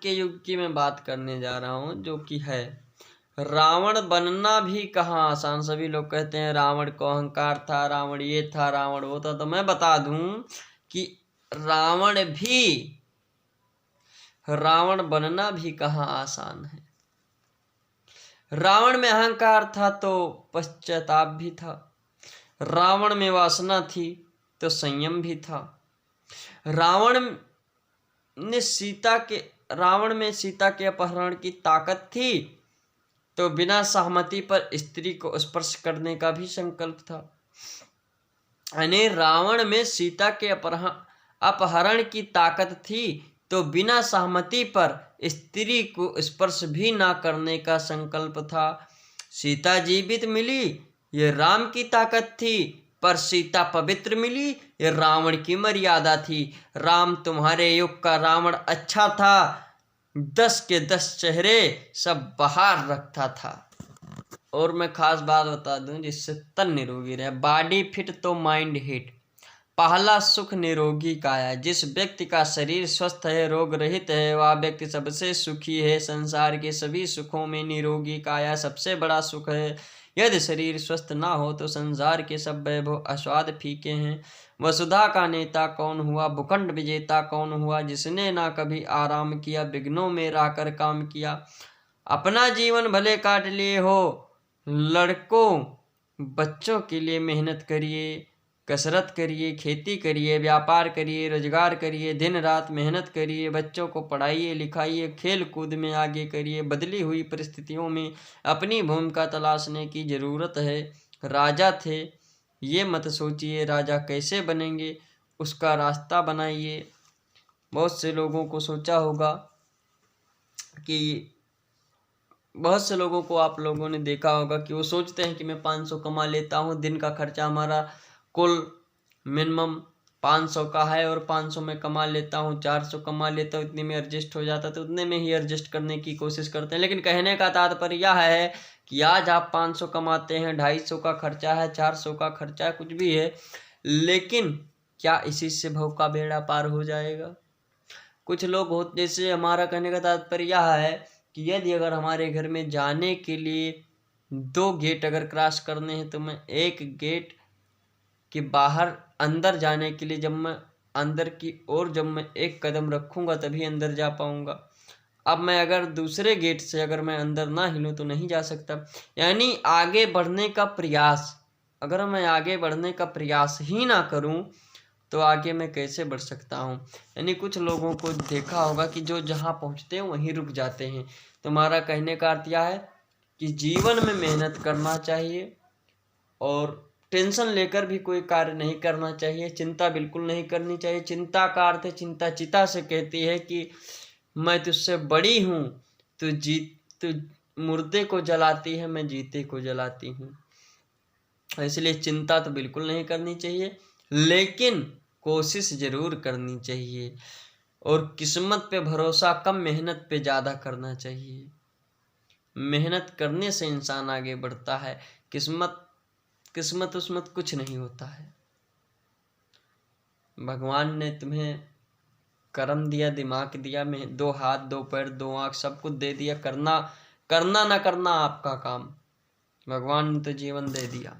के युग की मैं बात करने जा रहा हूँ, जो कि है रावण बनना भी कहाँ आसान। सभी लोग कहते हैं रावण को अहंकार था, रावण ये था, रावण वो था। तो मैं बता दूं कि रावण बनना भी कहाँ आसान है। रावण में अहंकार था तो पश्चाताप भी था, रावण में वासना थी तो संयम भी था, रावण में सीता के अपहरण की ताकत थी तो बिना सहमति पर स्त्री को स्पर्श करने का भी संकल्प था। यानी रावण में सीता के अपहरण की ताकत थी तो बिना सहमति पर स्त्री को स्पर्श भी ना करने का संकल्प था। सीता जीवित मिली ये राम की ताकत थी, पर सीता पवित्र मिली ये रावण की मर्यादा थी। राम तुम्हारे युग का रावण अच्छा था, 10 के 10 चेहरे सब बाहर रखता था। और मैं खास बात बता दूं जिससे तन निरोगी रहे, बॉडी फिट तो माइंड हिट। पहला सुख निरोगी काया। जिस व्यक्ति का शरीर स्वस्थ है, रोग रहित है, वह व्यक्ति सबसे सुखी है। संसार के सभी सुखों में निरोगी काया सबसे बड़ा सुख है। यदि शरीर स्वस्थ ना हो तो संसार के सब वैभव आस्वाद फीके हैं। वसुधा का नेता कौन हुआ, भूखंड विजेता कौन हुआ, जिसने ना कभी आराम किया, विघ्नों में रहकर काम किया। अपना जीवन भले काट लिए हो, लड़कों बच्चों के लिए मेहनत करिए, कसरत करिए, खेती करिए, व्यापार करिए, रोजगार करिए, दिन रात मेहनत करिए, बच्चों को पढ़ाइए लिखाइए, खेल कूद में आगे करिए। बदली हुई परिस्थितियों में अपनी भूमिका तलाशने की ज़रूरत है। राजा थे ये मत सोचिए राजा कैसे बनेंगे, उसका रास्ता बनाइए। बहुत से लोगों को सोचा होगा कि बहुत से लोगों को आप लोगों ने देखा होगा कि वो सोचते हैं कि मैं 500 कमा लेता हूँ, दिन का खर्चा हमारा कुल मिनिमम 500 का है और 500 में कमा लेता हूँ, 400 कमा लेता हूँ, इतने में एडजस्ट हो जाता, तो उतने में ही एडजस्ट करने की कोशिश करते हैं। लेकिन कहने का तात्पर्य यह है कि आज आप 500 कमाते हैं, 250 का खर्चा है, 400 का खर्चा है, कुछ भी है, लेकिन क्या इसी से भव का बेड़ा पार हो जाएगा? कुछ लोग हो, जैसे हमारा कहने का तात्पर्य यह है कि यदि अगर हमारे घर में जाने के लिए 2 गेट अगर क्रॉस करने हैं तो मैं एक गेट के बाहर अंदर जाने के लिए जब मैं अंदर की ओर जब मैं एक कदम रखूंगा तभी अंदर जा पाऊंगा। अब मैं अगर दूसरे गेट से अगर मैं अंदर ना हिलूं तो नहीं जा सकता। यानी आगे बढ़ने का प्रयास, अगर मैं आगे बढ़ने का प्रयास ही ना करूं तो आगे मैं कैसे बढ़ सकता हूँ। यानी कुछ लोगों को देखा होगा कि जो जहाँ पहुँचते हैं वहीं रुक जाते हैं। तुम्हारा कहने का अर्थ यह है कि जीवन में मेहनत करना चाहिए और टेंशन लेकर भी कोई कार्य नहीं करना चाहिए, चिंता बिल्कुल नहीं करनी चाहिए। चिंता का अर्थ है, चिंता चिता से कहती है कि मैं तुझसे बड़ी हूँ, तू मुर्दे को जलाती है, मैं जीते को जलाती हूँ। इसलिए चिंता तो बिल्कुल नहीं करनी चाहिए, लेकिन कोशिश जरूर करनी चाहिए। और किस्मत पे भरोसा कम, मेहनत पे ज़्यादा करना चाहिए। मेहनत करने से इंसान आगे बढ़ता है, किस्मत उस्मत कुछ नहीं होता है। भगवान ने तुम्हें कर्म दिया, दिमाग दिया, 2 हाथ 2 पैर 2 आँख सब कुछ दे दिया, करना ना करना आपका काम। भगवान ने तो जीवन दे दिया।